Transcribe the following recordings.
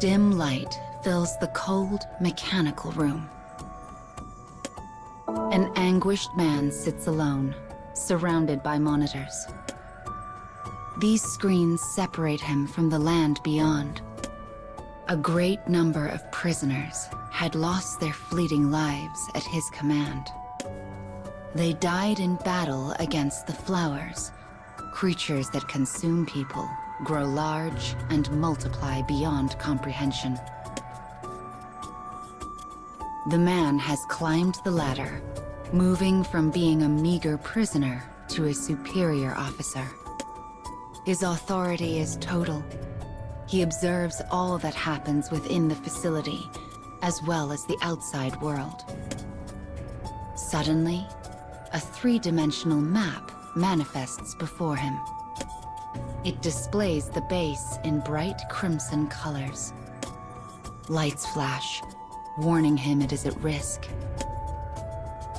Dim light fills the cold, mechanical room. An anguished man sits alone, surrounded by monitors. These screens separate him from the land beyond. A great number of prisoners had lost their fleeting lives at his command. They died in battle against the flowers, creatures that consume people, grow large, and multiply beyond comprehension. The man has climbed the ladder, moving from being a meager prisoner to a superior officer. His authority is total. He observes all that happens within the facility, as well as the outside world. Suddenly, a three-dimensional map manifests before him. It displays the base in bright crimson colors. Lights flash, warning him it is at risk.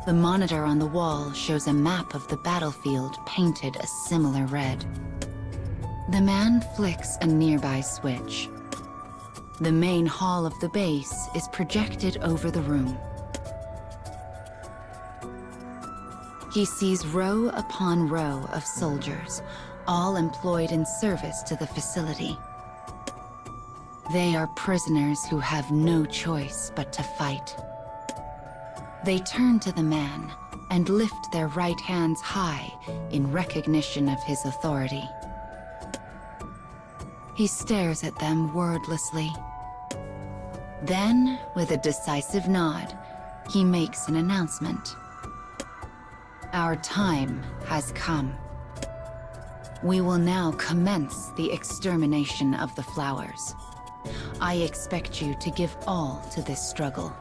The monitor on the wall shows a map of the battlefield painted a similar red. The man flicks a nearby switch. The main hall of the base is projected over the room. He sees row upon row of soldiers, all employed in service to the facility. They are prisoners who have no choice but to fight. They turn to the man and lift their right hands high in recognition of his authority. He stares at them wordlessly. Then, with a decisive nod, he makes an announcement. Our time has come. We will now commence the extermination of the flowers. I expect you to give all to this struggle,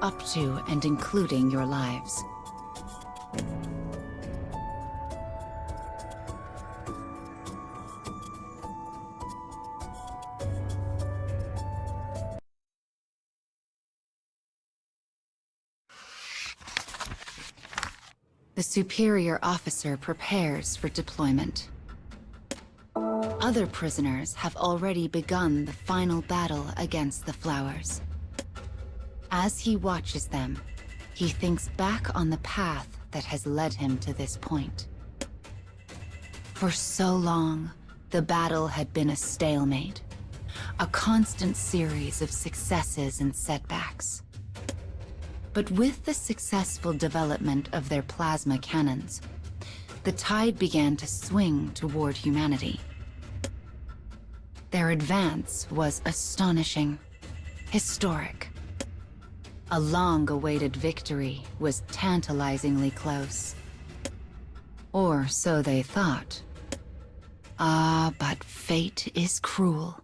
up to and including your lives. The superior officer prepares for deployment. Other prisoners have already begun the final battle against the flowers. As he watches them, he thinks back on the path that has led him to this point. For so long, the battle had been a stalemate, a constant series of successes and setbacks. But with the successful development of their plasma cannons, the tide began to swing toward humanity. Their advance was astonishing, historic. A long-awaited victory was tantalizingly close. Or so they thought. Ah, but fate is cruel.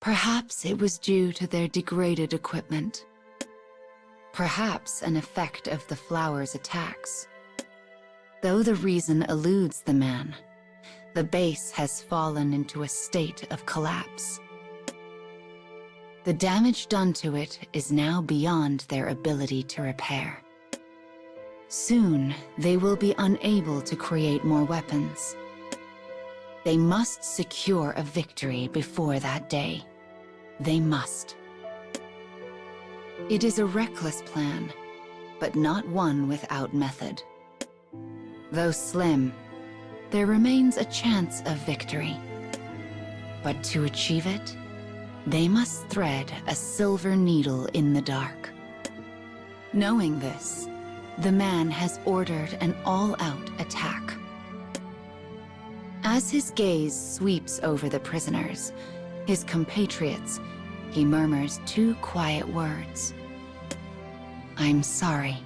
Perhaps it was due to their degraded equipment. Perhaps an effect of the flowers' attacks. Though the reason eludes the man, the base has fallen into a state of collapse. The damage done to it is now beyond their ability to repair. Soon, they will be unable to create more weapons. They must secure a victory before that day. They must. It is a reckless plan, but not one without method. Though slim, there remains a chance of victory. But to achieve it, they must thread a silver needle in the dark. Knowing this, the man has ordered an all-out attack. As his gaze sweeps over the prisoners, his compatriots, he murmurs two quiet words. I'm sorry.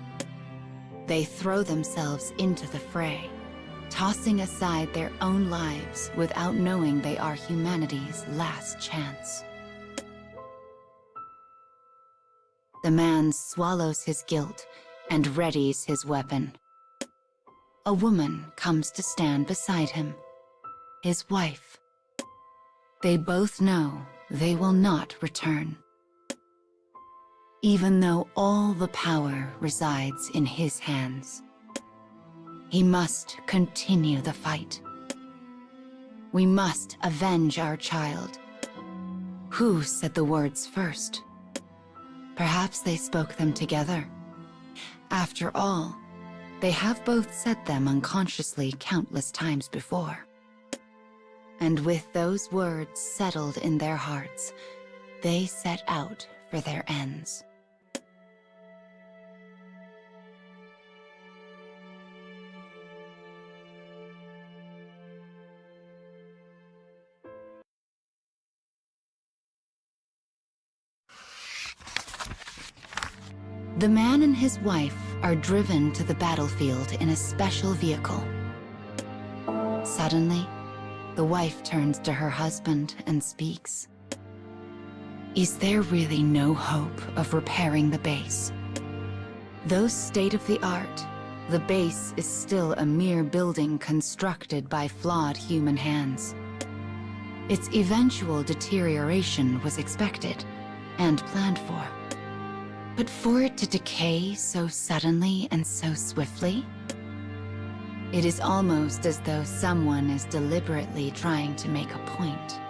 They throw themselves into the fray, tossing aside their own lives without knowing they are humanity's last chance. The man swallows his guilt and readies his weapon. A woman comes to stand beside him, his wife. They both know they will not return. Even though all the power resides in his hands, he must continue the fight. We must avenge our child. Who said the words first? Perhaps they spoke them together. After all, they have both said them unconsciously countless times before. And with those words settled in their hearts, they set out for their ends. The man and his wife are driven to the battlefield in a special vehicle. Suddenly, the wife turns to her husband and speaks. Is there really no hope of repairing the base? Though state-of-the-art, the base is still a mere building constructed by flawed human hands. Its eventual deterioration was expected and planned for. But for it to decay so suddenly and so swiftly? It is almost as though someone is deliberately trying to make a point.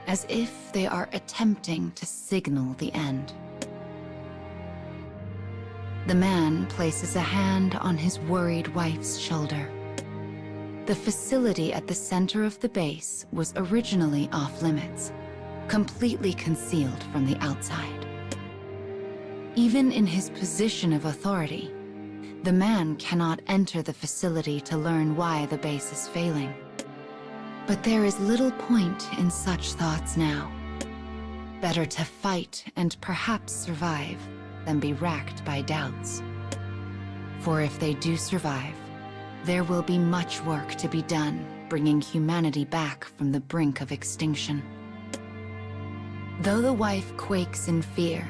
As if they are attempting to signal the end. The man places a hand on his worried wife's shoulder. The facility at the center of the base was originally off-limits, completely concealed from the outside. Even in his position of authority, the man cannot enter the facility to learn why the base is failing. But there is little point in such thoughts now. Better to fight and perhaps survive than be racked by doubts. For if they do survive, there will be much work to be done bringing humanity back from the brink of extinction. Though the wife quakes in fear,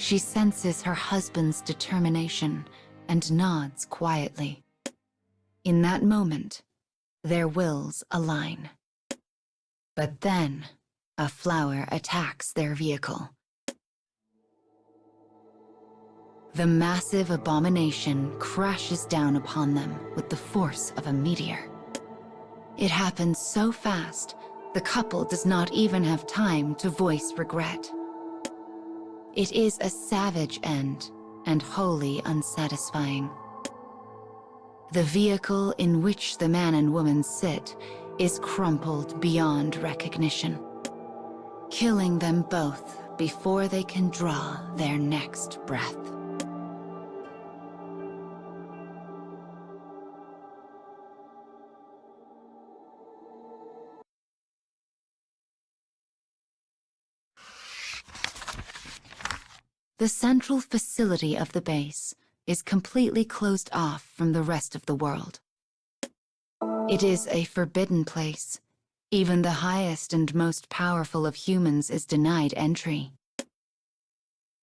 she senses her husband's determination and nods quietly. In that moment, their wills align. But then, a flower attacks their vehicle. The massive abomination crashes down upon them with the force of a meteor. It happens so fast, the couple does not even have time to voice regret. It is a savage end, and wholly unsatisfying. The vehicle in which the man and woman sit is crumpled beyond recognition, killing them both before they can draw their next breath. The central facility of the base is completely closed off from the rest of the world. It is a forbidden place. Even the highest and most powerful of humans is denied entry.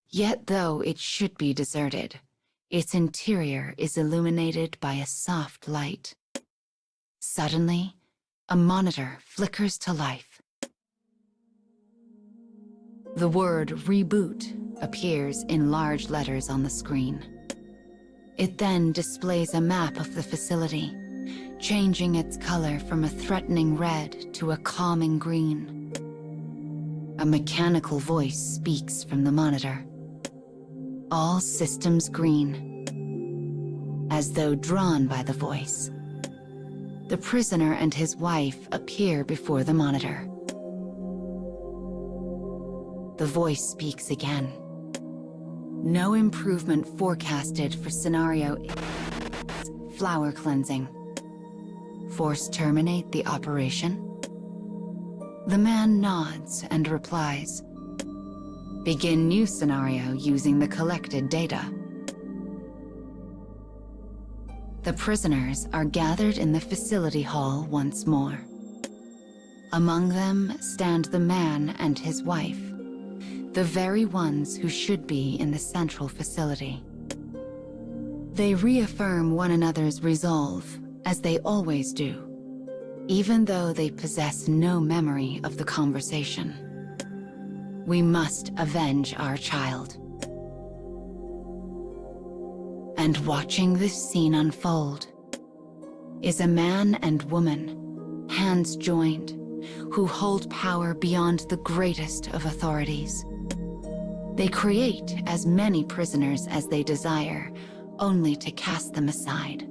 Yet though it should be deserted, its interior is illuminated by a soft light. Suddenly, a monitor flickers to life. The word "reboot" appears in large letters on the screen. It then displays a map of the facility, changing its color from a threatening red to a calming green. A mechanical voice speaks from the monitor. All systems green. As though drawn by the voice, the prisoner and his wife appear before the monitor. The voice speaks again. No improvement forecasted for scenario flower cleansing. Force terminate the operation? The man nods and replies. Begin new scenario using the collected data. The prisoners are gathered in the facility hall once more. Among them stand the man and his wife, the very ones who should be in the central facility. They reaffirm one another's resolve, as they always do, even though they possess no memory of the conversation. We must avenge our child. And watching this scene unfold is a man and woman, hands joined, who hold power beyond the greatest of authorities. They create as many prisoners as they desire, only to cast them aside,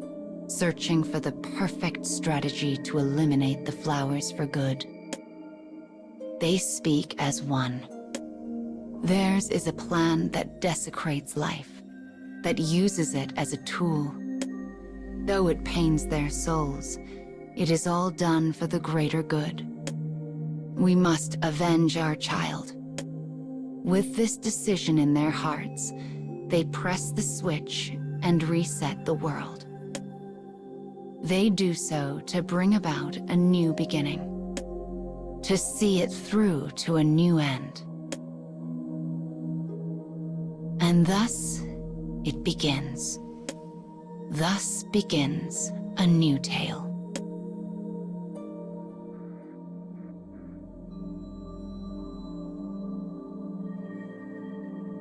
searching for the perfect strategy to eliminate the flowers for good. They speak as one. Theirs is a plan that desecrates life, that uses it as a tool. Though it pains their souls, it is all done for the greater good. We must avenge our child. With this decision in their hearts, they press the switch and reset the world. They do so to bring about a new beginning, to see it through to a new end. And thus, it begins. Thus begins a new tale.